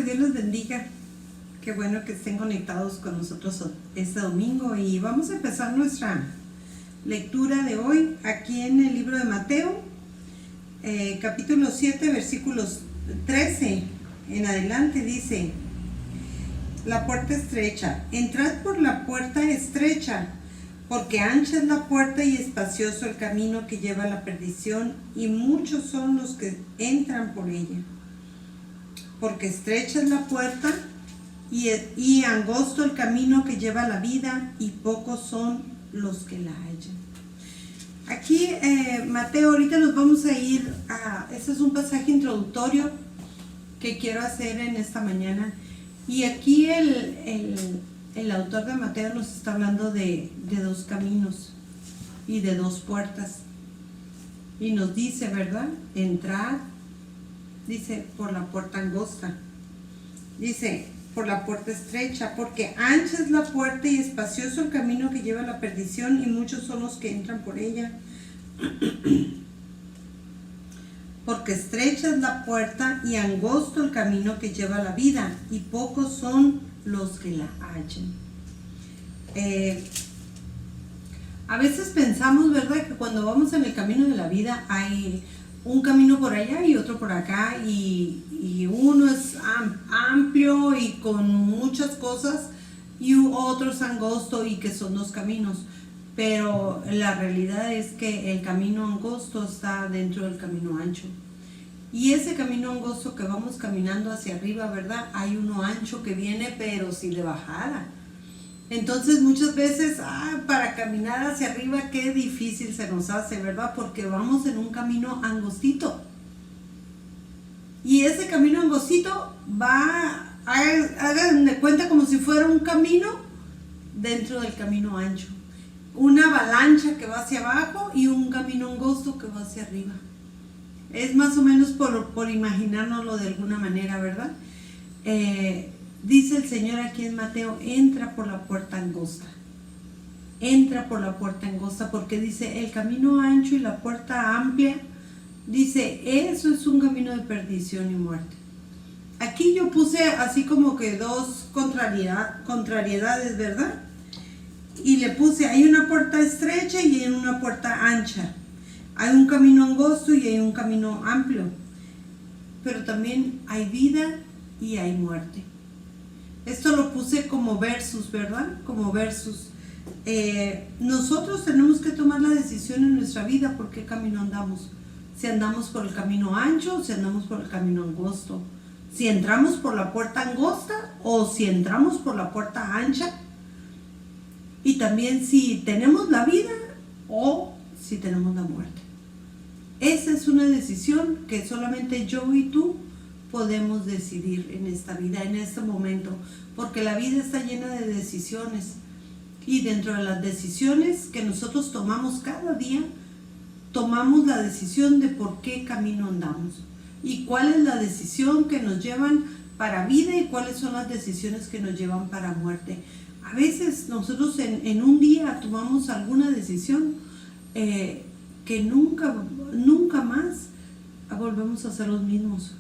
Dios les bendiga. Qué bueno que estén conectados con nosotros este domingo y vamos a empezar nuestra lectura de hoy aquí en el libro de Mateo, capítulo 7, versículos 13 en adelante. Dice: la puerta estrecha, entrad por la puerta estrecha, porque ancha es la puerta y espacioso el camino que lleva a la perdición, y muchos son los que entran por ella. Porque estrecha es la puerta y angosto el camino que lleva a la vida, y pocos son los que la hallan. Aquí, Mateo, ahorita nos vamos a ir a... Este es un pasaje introductorio que quiero hacer en esta mañana. Y aquí el autor de Mateo nos está hablando de dos caminos y de dos puertas. Y nos dice, ¿verdad? Entrad, dice, por la puerta angosta. Dice, por la puerta estrecha, porque ancha es la puerta y espacioso el camino que lleva a la perdición, y muchos son los que entran por ella. Porque estrecha es la puerta y angosto el camino que lleva a la vida, y pocos son los que la hallan. A veces pensamos, ¿verdad?, que cuando vamos en el camino de la vida hay un camino por allá y otro por acá, y uno es amplio y con muchas cosas, y otro es angosto y que son dos caminos. Pero la realidad es que el camino angosto está dentro del camino ancho. Y ese camino angosto que vamos caminando hacia arriba, ¿verdad?, hay uno ancho que viene, pero sí de bajada. Entonces muchas veces, para caminar hacia arriba, qué difícil se nos hace, ¿verdad? Porque vamos en un camino angostito. Y ese camino angostito va, hagan de cuenta como si fuera un camino dentro del camino ancho. Una avalancha que va hacia abajo y un camino angosto que va hacia arriba. Es más o menos por imaginárnoslo de alguna manera, ¿verdad? Dice el Señor aquí en Mateo: entra por la puerta angosta. Entra por la puerta angosta, porque dice el camino ancho y la puerta amplia, dice, eso es un camino de perdición y muerte. Aquí yo puse así como que dos contrariedades, ¿verdad? Y le puse, hay una puerta estrecha y hay una puerta ancha. Hay un camino angosto y hay un camino amplio. Pero también hay vida y hay muerte. Esto lo puse como versus, ¿verdad? Como versus. Nosotros tenemos que tomar la decisión en nuestra vida por qué camino andamos. Si andamos por el camino ancho o si andamos por el camino angosto. Si entramos por la puerta angosta o si entramos por la puerta ancha. Y también si tenemos la vida o si tenemos la muerte. Esa es una decisión que solamente yo y tú podemos decidir en esta vida, en este momento, porque la vida está llena de decisiones, y dentro de las decisiones que nosotros tomamos cada día, tomamos la decisión de por qué camino andamos y cuál es la decisión que nos llevan para vida y cuáles son las decisiones que nos llevan para muerte. A veces nosotros en un día tomamos alguna decisión que nunca más volvemos a ser los mismos.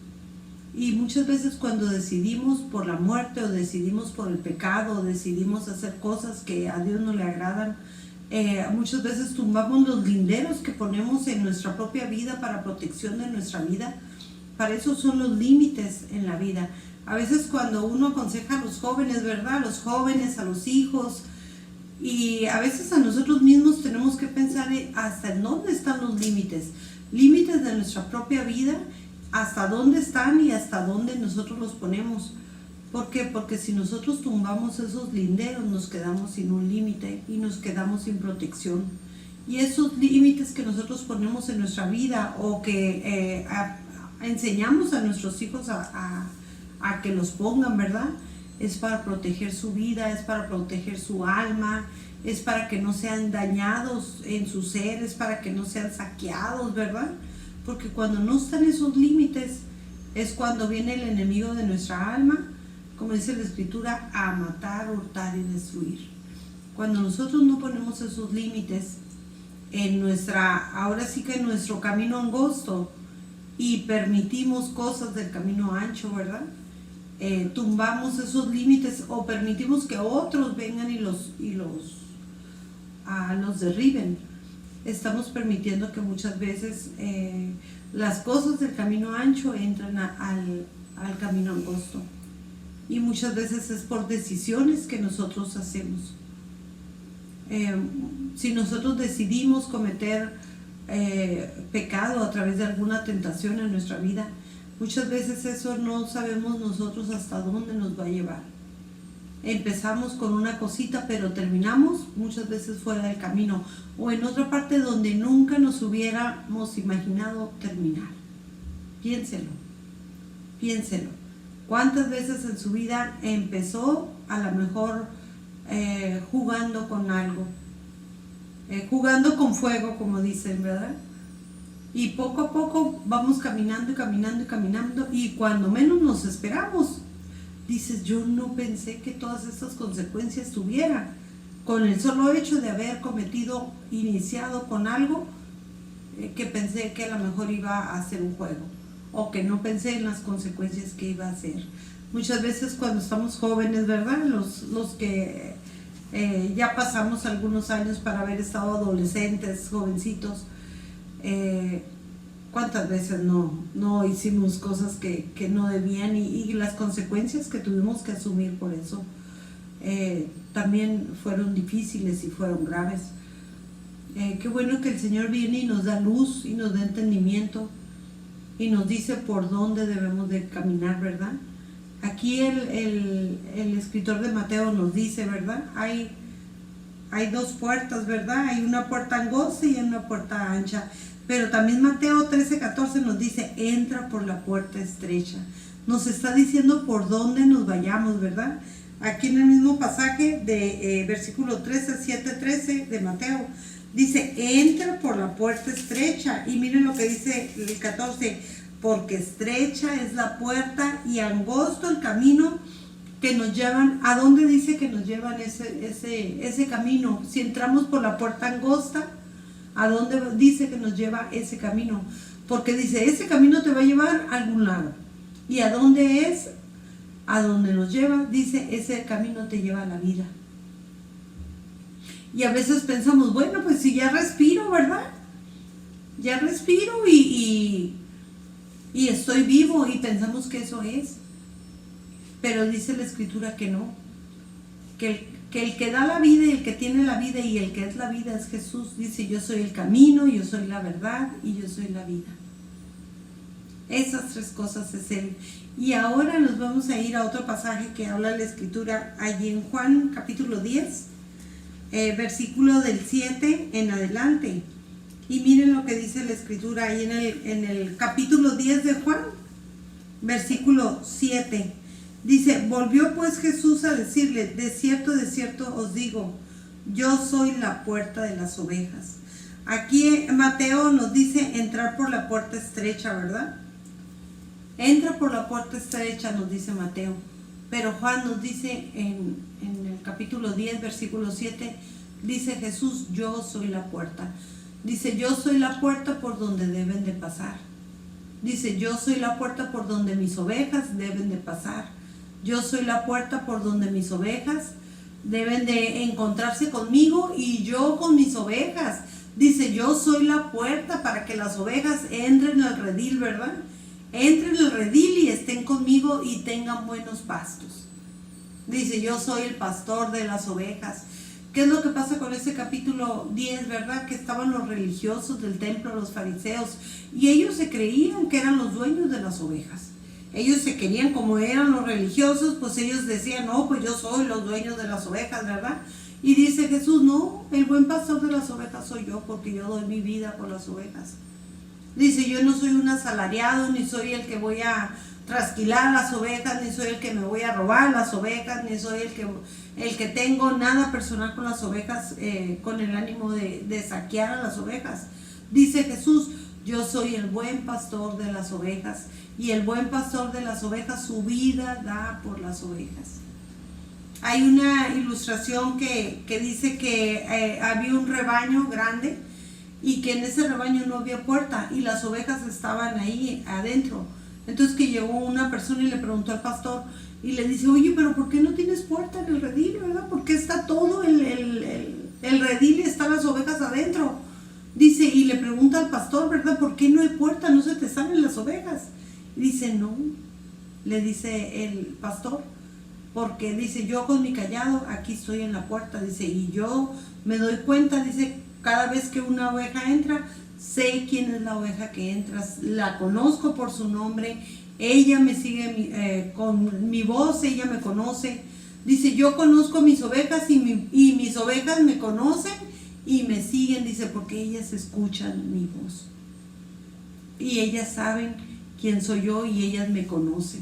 Y muchas veces cuando decidimos por la muerte o decidimos por el pecado o decidimos hacer cosas que a Dios no le agradan, muchas veces tumbamos los linderos que ponemos en nuestra propia vida para protección de nuestra vida. Para eso son los límites en la vida. A veces cuando uno aconseja a los jóvenes, ¿verdad? A los jóvenes, a los hijos, y a veces a nosotros mismos tenemos que pensar hasta en dónde están los límites de nuestra propia vida, hasta dónde están y hasta dónde nosotros los ponemos. ¿Por qué? Porque si nosotros tumbamos esos linderos, nos quedamos sin un límite y nos quedamos sin protección. Y esos límites que nosotros ponemos en nuestra vida o que enseñamos a nuestros hijos a que los pongan, ¿verdad? Es para proteger su vida, es para proteger su alma, es para que no sean dañados en su ser, es para que no sean saqueados, ¿verdad? Porque cuando no están esos límites es cuando viene el enemigo de nuestra alma, como dice la Escritura, a matar, hurtar y destruir. Cuando nosotros no ponemos esos límites ahora sí que en nuestro camino angosto, y permitimos cosas del camino ancho, ¿verdad? tumbamos esos límites o permitimos que otros vengan y los derriben. Estamos permitiendo que muchas veces las cosas del camino ancho entran al camino angosto. Y muchas veces es por decisiones que nosotros hacemos. Si nosotros decidimos cometer pecado a través de alguna tentación en nuestra vida, muchas veces eso no sabemos nosotros hasta dónde nos va a llevar. Empezamos con una cosita, pero terminamos muchas veces fuera del camino o en otra parte donde nunca nos hubiéramos imaginado terminar. Piénselo. ¿Cuántas veces en su vida empezó a lo mejor jugando con algo? Jugando con fuego, como dicen, ¿verdad? Y poco a poco vamos caminando y cuando menos nos esperamos, dices, yo no pensé que todas estas consecuencias tuviera. Con el solo hecho de haber iniciado con algo que pensé que a lo mejor iba a ser un juego, o que no pensé en las consecuencias que iba a ser. Muchas veces cuando estamos jóvenes, ¿verdad? Los que ya pasamos algunos años para haber estado adolescentes, jovencitos, ¿cuántas veces no hicimos cosas que no debían y las consecuencias que tuvimos que asumir por eso también fueron difíciles y fueron graves? Qué bueno que el Señor viene y nos da luz y nos da entendimiento y nos dice por dónde debemos de caminar, ¿verdad? Aquí el escritor de Mateo nos dice, ¿verdad? Hay dos puertas, ¿verdad? Hay una puerta angosta y una puerta ancha. Pero también Mateo 13:14 nos dice, entra por la puerta estrecha. Nos está diciendo por dónde nos vayamos, ¿verdad? Aquí en el mismo pasaje de versículo 7:13 de Mateo, dice, entra por la puerta estrecha. Y miren lo que dice el 14, porque estrecha es la puerta y angosto el camino que nos llevan. ¿A dónde dice que nos llevan ese camino? Si entramos por la puerta angosta, ¿a dónde dice que nos lleva ese camino? Porque dice, ese camino te va a llevar a algún lado. ¿Y a dónde es? A donde nos lleva, dice, ese camino te lleva a la vida. Y a veces pensamos, bueno, pues si ya respiro, ¿verdad? Ya respiro y estoy vivo y pensamos que eso es. Pero dice la Escritura que no. Que el que da la vida y el que tiene la vida y el que es la vida es Jesús. Dice, yo soy el camino, yo soy la verdad y yo soy la vida. Esas tres cosas es Él. Y ahora nos vamos a ir a otro pasaje que habla la Escritura allí en Juan capítulo 10, versículo del 7 en adelante. Y miren lo que dice la Escritura ahí en el capítulo 10 de Juan, versículo 7. Dice, volvió pues Jesús a decirle, de cierto os digo, yo soy la puerta de las ovejas. Aquí Mateo nos dice entrar por la puerta estrecha, ¿verdad? Entra por la puerta estrecha, nos dice Mateo. Pero Juan nos dice en el capítulo 10, versículo 7, dice Jesús, yo soy la puerta. Dice, yo soy la puerta por donde deben de pasar. Dice, yo soy la puerta por donde mis ovejas deben de pasar. Yo soy la puerta por donde mis ovejas deben de encontrarse conmigo y yo con mis ovejas. Dice, yo soy la puerta para que las ovejas entren al redil, ¿verdad? Entren al redil y estén conmigo y tengan buenos pastos. Dice, yo soy el pastor de las ovejas. ¿Qué es lo que pasa con ese capítulo 10, verdad? Que estaban los religiosos del templo, los fariseos, y ellos se creían que eran los dueños de las ovejas. Ellos se querían, como eran los religiosos, pues ellos decían, no, pues yo soy los dueños de las ovejas, ¿verdad? Y dice Jesús, no, el buen pastor de las ovejas soy yo, porque yo doy mi vida por las ovejas. Dice, yo no soy un asalariado, ni soy el que voy a trasquilar las ovejas, ni soy el que me voy a robar las ovejas, ni soy el que tengo nada personal con las ovejas, con el ánimo de saquear a las ovejas. Dice Jesús, yo soy el buen pastor de las ovejas, y el buen pastor de las ovejas su vida da por las ovejas. Hay una ilustración que dice que había un rebaño grande y que en ese rebaño no había puerta y las ovejas estaban ahí adentro. Entonces que llegó una persona y le preguntó al pastor y le dice, oye, pero ¿por qué no tienes puerta en el redil, verdad? ¿Por qué está todo el redil y están las ovejas adentro? Dice, y le pregunta al pastor, ¿verdad? ¿Por qué no hay puerta? ¿No se te salen las ovejas? Y dice, no, le dice el pastor, porque dice, yo con mi callado aquí estoy en la puerta, dice, y yo me doy cuenta, dice, cada vez que una oveja entra, sé quién es la oveja que entra, la conozco por su nombre, ella me sigue con mi voz, ella me conoce. Dice, yo conozco mis ovejas y mis ovejas me conocen y me siguen, dice, porque ellas escuchan mi voz. Y ellas saben quién soy yo y ellas me conocen.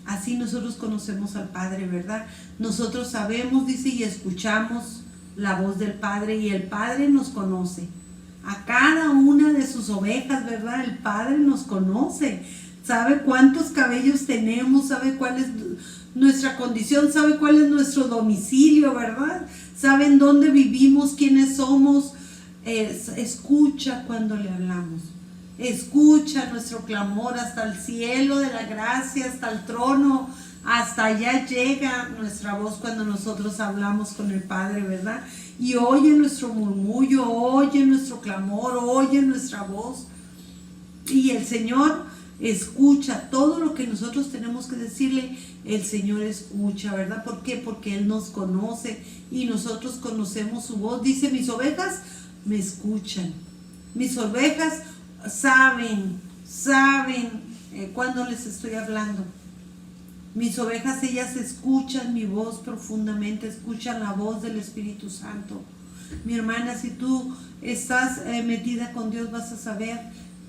Así nosotros conocemos al Padre, ¿verdad? Nosotros sabemos, dice, y escuchamos la voz del Padre y el Padre nos conoce. A cada una de sus ovejas, ¿verdad? El Padre nos conoce. Sabe cuántos cabellos tenemos, sabe cuál es nuestra condición, sabe cuál es nuestro domicilio, ¿verdad? Sabe en dónde vivimos, quiénes somos. Escucha cuando le hablamos. Escucha nuestro clamor hasta el cielo de la gracia, hasta el trono, hasta allá llega nuestra voz cuando nosotros hablamos con el Padre, ¿verdad? Y oye nuestro murmullo, oye nuestro clamor, oye nuestra voz. Y el Señor escucha todo lo que nosotros tenemos que decirle, el Señor escucha, ¿verdad? ¿Por qué? Porque Él nos conoce y nosotros conocemos su voz. Dice, mis ovejas me escuchan. Mis ovejas saben cuando les estoy hablando. Mis ovejas, ellas escuchan mi voz profundamente, escuchan la voz del Espíritu Santo. Mi hermana, si tú estás metida con Dios, vas a saber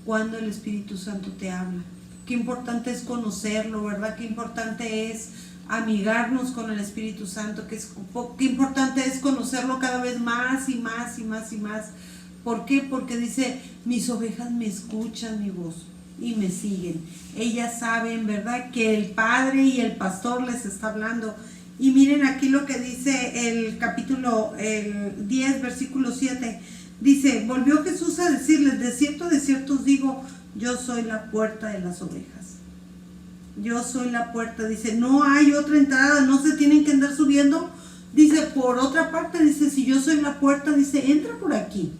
cuando el Espíritu Santo te habla. Qué importante es conocerlo, ¿verdad? Qué importante es amigarnos con el Espíritu Santo, qué importante es conocerlo cada vez más y más y más y más. ¿Por qué? Porque dice, mis ovejas me escuchan mi voz y me siguen. Ellas saben, ¿verdad?, que el Padre y el pastor les está hablando. Y miren aquí lo que dice el capítulo 10, versículo 7. Dice, volvió Jesús a decirles, de cierto os digo, yo soy la puerta de las ovejas. Yo soy la puerta. Dice, no hay otra entrada, no se tienen que andar subiendo. Dice, por otra parte, dice, si yo soy la puerta, dice, entra por aquí.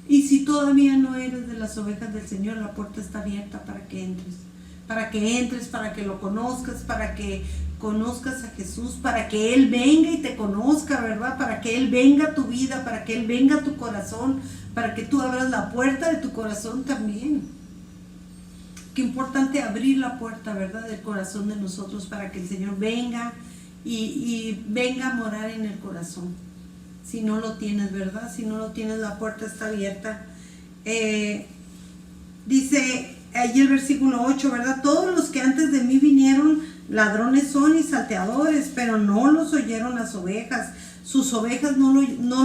Y si todavía no eres de las ovejas del Señor, la puerta está abierta para que entres. Para que lo conozcas, para que conozcas a Jesús, para que Él venga y te conozca, ¿verdad? Para que Él venga a tu vida, para que Él venga a tu corazón, para que tú abras la puerta de tu corazón también. Qué importante abrir la puerta, ¿verdad?, del corazón de nosotros para que el Señor venga y venga a morar en el corazón. Si no lo tienes, ¿verdad? Si no lo tienes, la puerta está abierta. Dice allí el versículo 8, ¿verdad? Todos los que antes de mí vinieron, ladrones son y salteadores, pero no los oyeron las ovejas. Sus ovejas no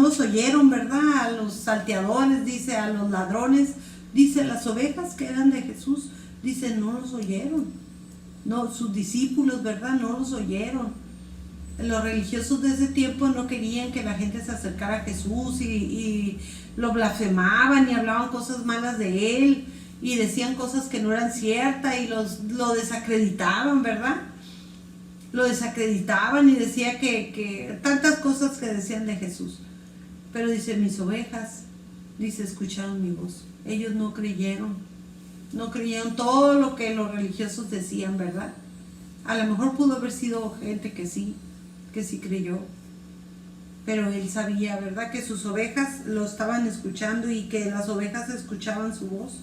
los oyeron, ¿verdad? A los salteadores, dice, a los ladrones. Dice, las ovejas que eran de Jesús, dice, no los oyeron. No, sus discípulos, ¿verdad? No los oyeron. Los religiosos de ese tiempo no querían que la gente se acercara a Jesús y lo blasfemaban y hablaban cosas malas de Él y decían cosas que no eran ciertas y lo desacreditaban, ¿verdad? Lo desacreditaban y decía que tantas cosas que decían de Jesús. Pero dice, mis ovejas, dice, escucharon mi voz. Ellos no creyeron todo lo que los religiosos decían, ¿verdad? A lo mejor pudo haber sido gente que sí creyó, pero él sabía, ¿verdad?, que sus ovejas lo estaban escuchando y que las ovejas escuchaban su voz.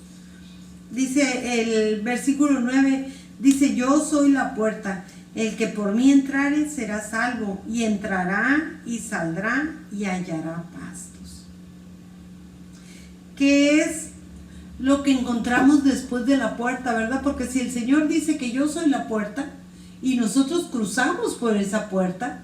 Dice el versículo 9, dice, yo soy la puerta, el que por mí entrare será salvo, y entrará y saldrá y hallará pastos. ¿Qué es lo que encontramos después de la puerta, verdad? Porque si el Señor dice que yo soy la puerta, y nosotros cruzamos por esa puerta,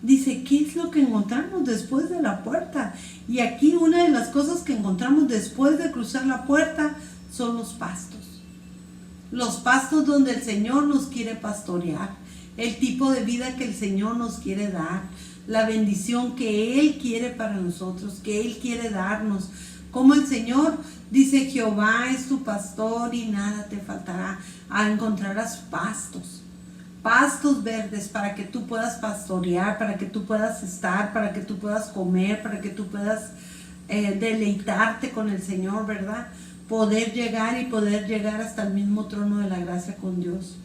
dice, ¿qué es lo que encontramos después de la puerta? Y aquí una de las cosas que encontramos después de cruzar la puerta son los pastos. Los pastos donde el Señor nos quiere pastorear, el tipo de vida que el Señor nos quiere dar, la bendición que Él quiere para nosotros, que Él quiere darnos. Como el Señor dice, Jehová es tu pastor y nada te faltará. Encontrarás pastos verdes para que tú puedas pastorear, para que tú puedas estar, para que tú puedas comer, para que tú puedas deleitarte con el Señor, ¿verdad? Poder llegar hasta el mismo trono de la gracia con Dios.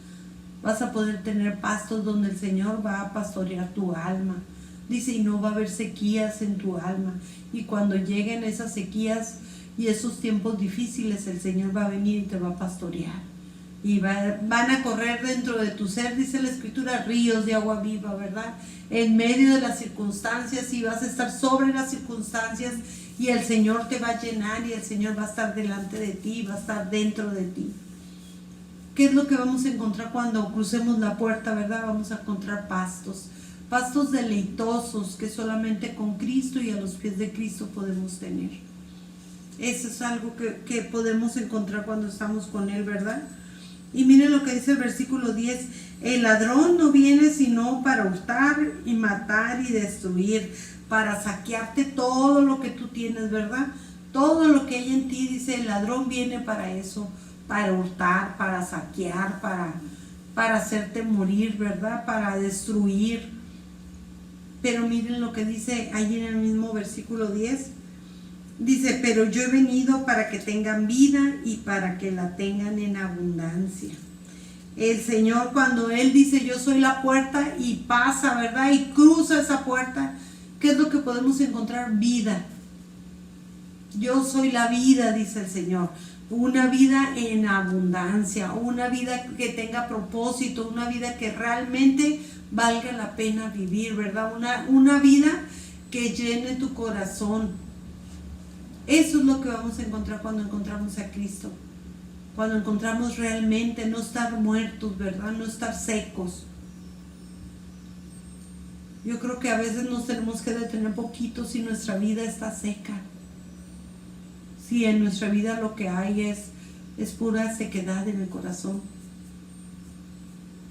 Vas a poder tener pastos donde el Señor va a pastorear tu alma. Dice, y no va a haber sequías en tu alma. Y cuando lleguen esas sequías y esos tiempos difíciles, el Señor va a venir y te va a pastorear. Y van a correr dentro de tu ser, dice la Escritura, ríos de agua viva, ¿verdad? En medio de las circunstancias, y vas a estar sobre las circunstancias, y el Señor te va a llenar, y el Señor va a estar delante de ti, va a estar dentro de ti. ¿Qué es lo que vamos a encontrar cuando crucemos la puerta, verdad? Vamos a encontrar pastos deleitosos que solamente con Cristo y a los pies de Cristo podemos tener. Eso es algo que podemos encontrar cuando estamos con Él, ¿verdad? Y miren lo que dice el versículo 10. El ladrón no viene sino para hurtar y matar y destruir, para saquearte todo lo que tú tienes, ¿verdad? Todo lo que hay en ti, dice, el ladrón viene para eso, para hurtar, para saquear, para hacerte morir, ¿verdad? Para destruir. Pero miren lo que dice ahí en el mismo versículo 10. Dice, pero yo he venido para que tengan vida y para que la tengan en abundancia. El Señor, cuando Él dice, yo soy la puerta, y pasa, ¿verdad? Y cruza esa puerta, ¿qué es lo que podemos encontrar? Vida. Yo soy la vida, dice el Señor. Una vida en abundancia, una vida que tenga propósito, una vida que realmente valga la pena vivir, ¿verdad? Una vida que llene tu corazón. Eso es lo que vamos a encontrar cuando encontramos a Cristo. Cuando encontramos realmente no estar muertos, ¿verdad? No estar secos. Yo creo que a veces nos tenemos que detener poquito si nuestra vida está seca. Si en nuestra vida lo que hay es pura sequedad en el corazón.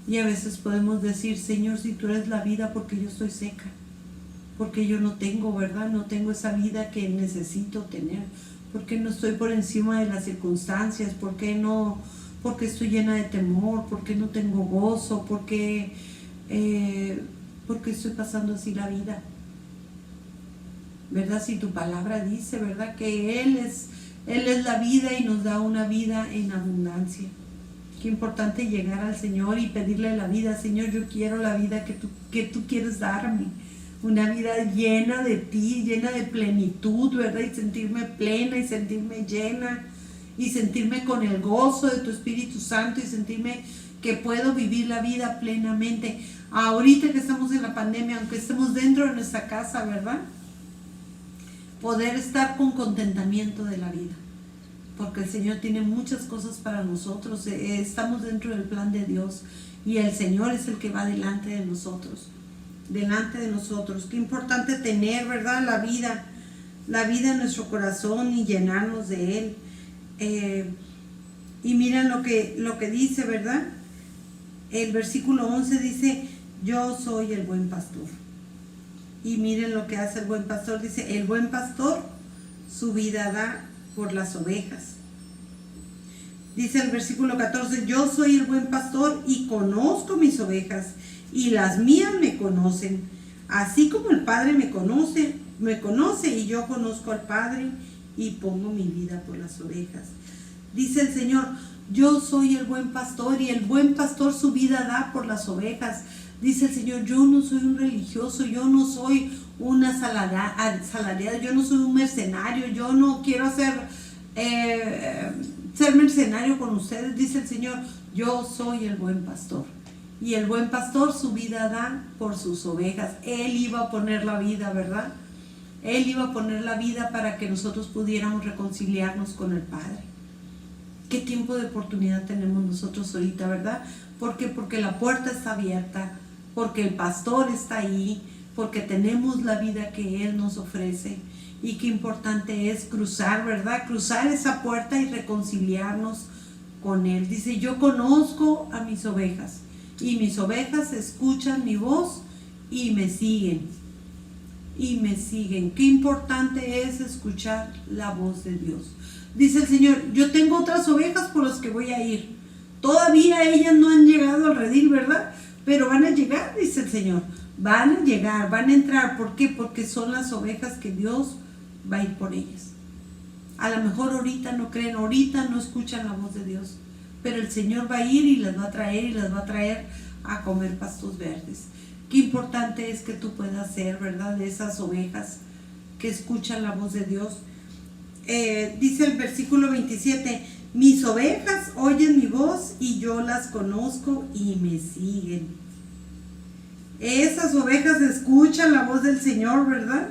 Y a veces podemos decir, Señor, si tú eres la vida, porque yo estoy seca. Porque yo no tengo, ¿verdad? No tengo esa vida que necesito tener. Porque no estoy por encima de las circunstancias. Porque estoy llena de temor. Porque no tengo gozo. Porque estoy pasando así la vida. ¿Verdad? Si tu palabra dice, ¿verdad? Que Él es la vida y nos da una vida en abundancia. Qué importante llegar al Señor y pedirle la vida. Señor, yo quiero la vida que tú quieres darme. Una vida llena de ti, llena de plenitud, ¿verdad? Y sentirme plena y sentirme llena y sentirme con el gozo de tu Espíritu Santo y sentirme que puedo vivir la vida plenamente. Ahorita que estamos en la pandemia, aunque estemos dentro de nuestra casa, ¿verdad? Poder estar con contentamiento de la vida. Porque el Señor tiene muchas cosas para nosotros. Estamos dentro del plan de Dios y el Señor es el que va delante de nosotros. Qué importante tener, ¿verdad? La vida en nuestro corazón y llenarnos de Él. Y miren lo que dice, ¿verdad? El versículo 11 dice, yo soy el buen pastor. Y miren lo que hace el buen pastor. Dice, el buen pastor su vida da por las ovejas. Dice el versículo 14, yo soy el buen pastor y conozco mis ovejas y las mías me conocen, así como el Padre me conoce y yo conozco al Padre y pongo mi vida por las ovejas. Dice el Señor, yo soy el buen pastor y el buen pastor su vida da por las ovejas. Dice el Señor, yo no soy un religioso, yo no soy una asalariada, yo no soy un mercenario, yo no quiero ser mercenario con ustedes. Dice el Señor, yo soy el buen pastor. Y el buen pastor su vida da por sus ovejas. Él iba a poner la vida, ¿verdad? Él iba a poner la vida para que nosotros pudiéramos reconciliarnos con el Padre. ¿Qué tiempo de oportunidad tenemos nosotros ahorita, verdad? ¿Por qué? Porque la puerta está abierta, porque el pastor está ahí, porque tenemos la vida que Él nos ofrece. Y qué importante es cruzar, ¿verdad? Cruzar esa puerta y reconciliarnos con Él. Dice, yo conozco a mis ovejas y mis ovejas escuchan mi voz y me siguen. y me siguen. Qué importante es escuchar la voz de Dios. Dice el Señor, yo tengo otras ovejas por las que voy a ir. Todavía ellas no han llegado al redil, ¿verdad? Pero van a llegar, dice el Señor. Van a llegar, van a entrar. ¿Por qué? Porque son las ovejas que Dios va a ir por ellas. A lo mejor ahorita no creen, ahorita no escuchan la voz de Dios, pero el Señor va a ir y las va a traer y las va a traer a comer pastos verdes. Qué importante es que tú puedas ser, ¿verdad?, de esas ovejas que escuchan la voz de Dios. Dice el versículo 27, mis ovejas oyen mi voz y yo las conozco y me siguen. Esas ovejas escuchan la voz del Señor, ¿verdad?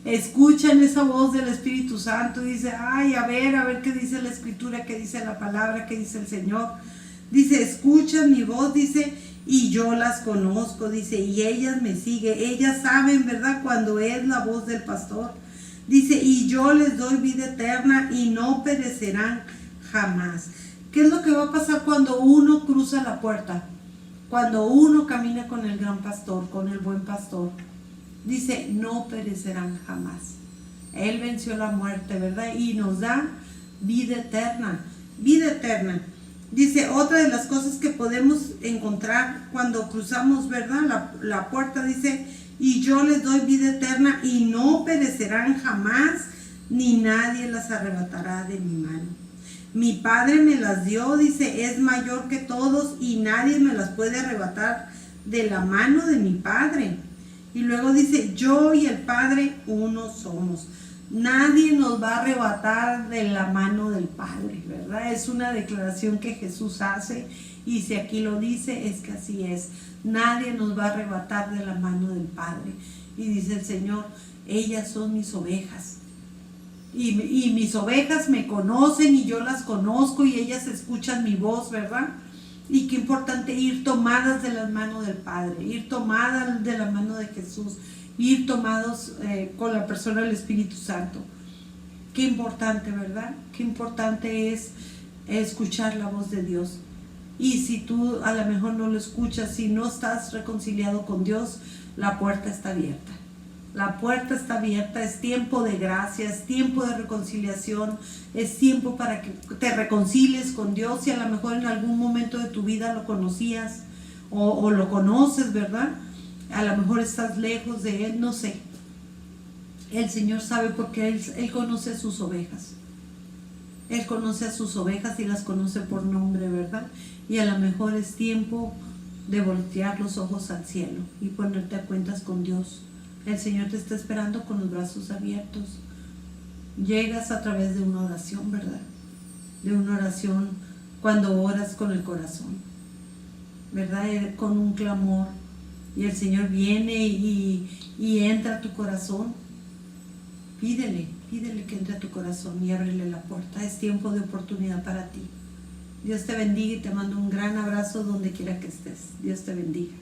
Escuchan esa voz del Espíritu Santo y dice, ay, a ver qué dice la Escritura, qué dice la palabra, qué dice el Señor. Dice, escuchan mi voz, dice, y yo las conozco, dice, y ellas me siguen. Ellas saben, ¿verdad?, cuando es la voz del pastor. Dice, y yo les doy vida eterna y no perecerán jamás. ¿Qué es lo que va a pasar cuando uno cruza la puerta? Cuando uno camina con el gran pastor, con el buen pastor. Dice, no perecerán jamás. Él venció la muerte, ¿verdad? Y nos da vida eterna. Vida eterna. Dice, otra de las cosas que podemos encontrar cuando cruzamos, ¿verdad?, la puerta, dice, y yo les doy vida eterna y no perecerán jamás, ni nadie las arrebatará de mi mano. Mi Padre me las dio, dice, es mayor que todos y nadie me las puede arrebatar de la mano de mi Padre. Y luego dice, yo y el Padre uno somos. Nadie nos va a arrebatar de la mano del Padre, ¿verdad? Es una declaración que Jesús hace y si aquí lo dice es que así es. Nadie nos va a arrebatar de la mano del Padre. Y dice el Señor, ellas son mis ovejas. Y mis ovejas me conocen y yo las conozco y ellas escuchan mi voz, ¿verdad? Y qué importante ir tomadas de las manos del Padre, ir tomadas de la mano de Jesús, ir tomados con la persona del Espíritu Santo. Qué importante, ¿verdad? Qué importante es escuchar la voz de Dios. Y si tú a lo mejor no lo escuchas, si no estás reconciliado con Dios, la puerta está abierta. La puerta está abierta, es tiempo de gracia, es tiempo de reconciliación, es tiempo para que te reconcilies con Dios. Si a lo mejor en algún momento de tu vida lo conocías o lo conoces, ¿verdad? A lo mejor estás lejos de Él, no sé. El Señor sabe porque Él conoce a sus ovejas. Él conoce a sus ovejas y las conoce por nombre, ¿verdad? Y a lo mejor es tiempo de voltear los ojos al cielo y ponerte a cuentas con Dios. El Señor te está esperando con los brazos abiertos. Llegas a través de una oración, ¿verdad? De una oración cuando oras con el corazón, ¿verdad? Con un clamor. Y el Señor viene y entra a tu corazón. Pídele que entre a tu corazón y ábrele la puerta. Es tiempo de oportunidad para ti. Dios te bendiga y te mando un gran abrazo donde quiera que estés. Dios te bendiga.